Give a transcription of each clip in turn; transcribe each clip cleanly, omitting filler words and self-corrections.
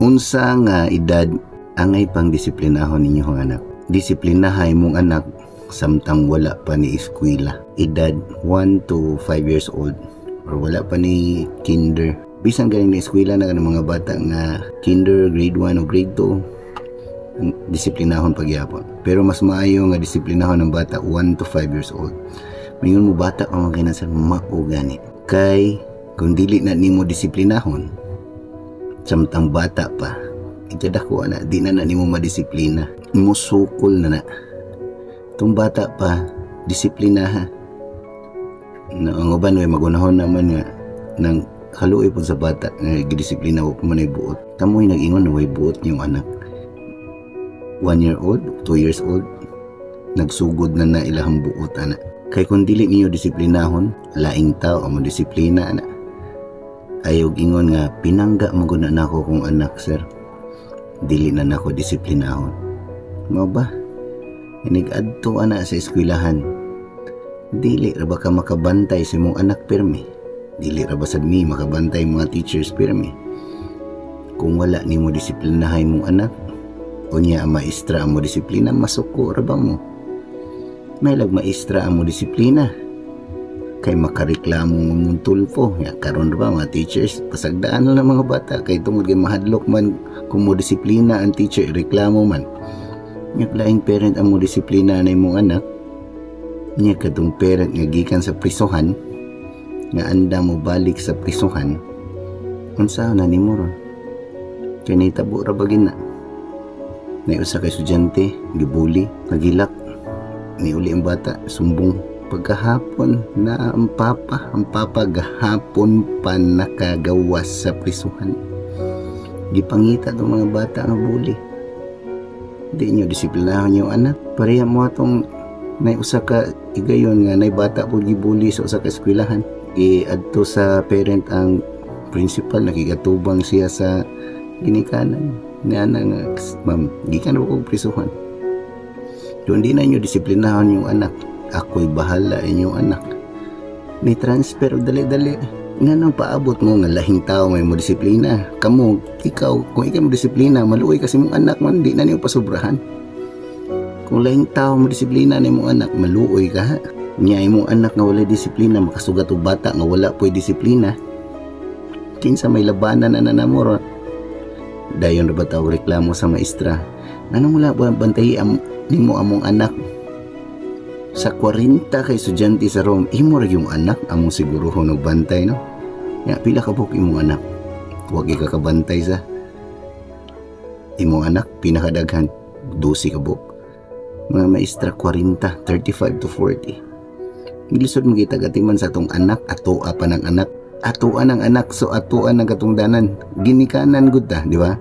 unsa nga edad angay pang disiplinahon ninyong anak? Disiplinahay mong anak samtang wala pa ni eskwela, edad 1 to 5 years old or wala pa ni kinder. Bisan galing na eskwela na ng mga bata nga kinder, grade 1 o grade 2, disiplinahon pagyapon. Pero mas maayo nga disiplinahon ng bata 1 to 5 years old. Mayon mo bata pa mga kinasal mao gani. Kay kung dili na nimo disiplinahon samtang bata pa, itadako na di na nimo madisiplina. Imo sukol na. Itong bata pa, disiplina ha. Ang uban way magunahon naman nga nang haluoy po sa bata nga gidisiplina ko manay buot. Kamoy nag-ingon na way buot niyong anak. 1 year old, 2 years old, nagsugod na ilahang buot anak. Kay kung dili niyo disiplinahon, laing tao amo disiplina anak. Ayaw ingon nga pinangga mo gud na ako kung anak sir. Dili na nako disiplinahon. Mao ba? Inig-adto ana sa eskwelahan. Dili ra ba ka makabantay sa imong anak pirmi? Dili ra ba sad mi makabantay mga teachers pirmi? Kung wala nimo disiplinahay mong anak, unya ang maestra ang mo disiplina, masuko ra ba mo? May lag maestra ang mo disiplina. Kay makareklamo mong tulpo. Ya, karon ra ba mga teachers pasagdaan lang mga bata kay tungod kay mahadlok man kung mo disiplina ang teacher reklamo man. Nya laing parent ang mo disiplina na imong anak. Nya kadtong parent nga gikan sa prisuhan nga anda mo balik sa prisuhan. Unsa na nimo ron? Kay nahitabo ra ba gina? Nay usa ka estudyante gibuli, nagilak. Ni uli ang bata sumbong pagkahapon na ang papa gahapon pa nakagawas sa prisuhan. Gipangita itong mga bata nga buli. Di nyo disiplinahan yung anak. Pareha mo atong nay usa ka igayon nga nay bata po gibuli sa usa ka eskwelahan. Adto sa parent ang principal, nakigatubang siya sa ginikanan. Niana nga, ma'am, gikan ako prisuhan. Doon di na nyo disiplinahan yung anak. Ako'y bahala inyong anak. May transfer dali-dali. Nga nang paabot mo nga lahing tao may mo disiplina. Kamu, ikaw, kung ikaw mo disiplina, maluoy kasi mong anak man, di na niyo pasobrahan. Kung lahing tao mo disiplina na mong anak, maluoy ka ha. Nya imong anak nga wala disiplina, makasugat o bata nga wala po'y disiplina. Kinsa may labanan na nanamoro. Dayon na ba tao reklamo sa maestra? Anong wala ba bantayi nimo among anak? Sa 40 kay estudyante sa room, imo ra yung anak among siguro honog bantay no. Ya pila ka buk imong anak. Huwag ka kabantay sa imong anak pinakadaghan 12 ka buk. Mga maestra 40, 35 to 40. Gilisod mo kita gatiman sa atong anak, atoa pa ng anak. Atuan ang anak, so atuan ang katungdanan. Ginikanan gud ta, di ba?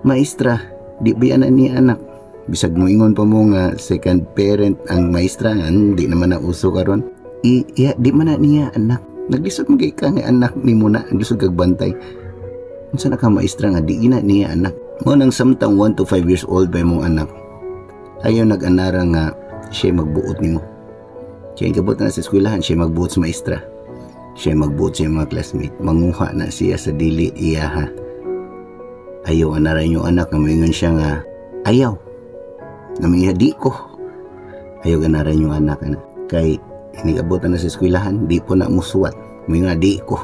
Maestra, di biyanan ni anak. Bisag mo ingon pa mo nga second parent ang maestra, hindi naman na uso karon. Di man na niya anak. Naglisod mo kay ka nga anak ni mo na, naglisod kag bantay. Unsa na ka maestra nga di ina niya anak. Mo nang samtang 1 to 5 years old pa imong anak. Ayaw nag-anara nga siya magbuot nimo. Siya gabot na sa eskwelahan, siya magbuot sa maestra. Siya magbuot sa mga classmate. Manguha na siya sa dili iyaha. Ayaw anara yung anak nga moingon siya nga ayaw. Namiya di ko. Ayaw ganaran yung anak na. Kay inigabot na sa eskwelahan, di po na musuwat. May nga di ko.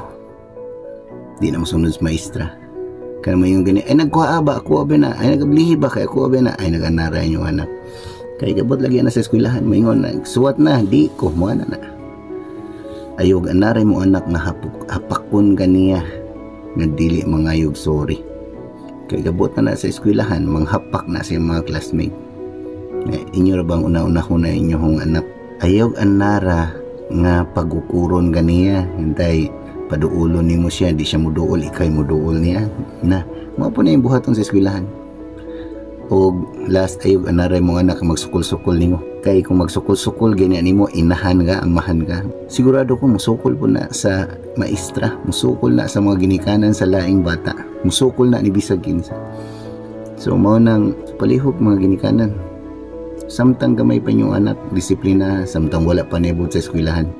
Di na musunod sa maestra. Kaya may yung ganyan, ay nagkuha ba? Ako ba na? Ay nagablihi ba? Kaya ako ba na? Ay naganaran yung anak. Kaya gabot lagi na sa eskwelahan. May nga suwat na, di ko. Mga na. Ayaw ganaran mo anak na hapakon kaniya. Nagdili mangayog sorry. Kaya gabot na sa eskwelahan, manghapak na sa mga classmate. Inyo ra bang una-una na inyong anak? Ayaw anara nga pagukuron ganiya. Hintay, paduulon ni mo siya. Di siya muduol, ikay muduol niya. Na, mga po na yung buhaton sa eskwelahan. O last, ayaw anara yung anak magsukol-sukol ni mo. Kaya kung magsukol-sukol, ganyan ni mo, inahan ka, amahan ka. Sigurado ko, musukol po na sa maestra. Musukol na sa mga ginikanan sa laing bata. Musukol na ni bisag kinsa. So, mao nang palihog mga ginikanan. Samtang gamay pa yung anak, disiplina, samtang wala pa nebot sa eskwelahan.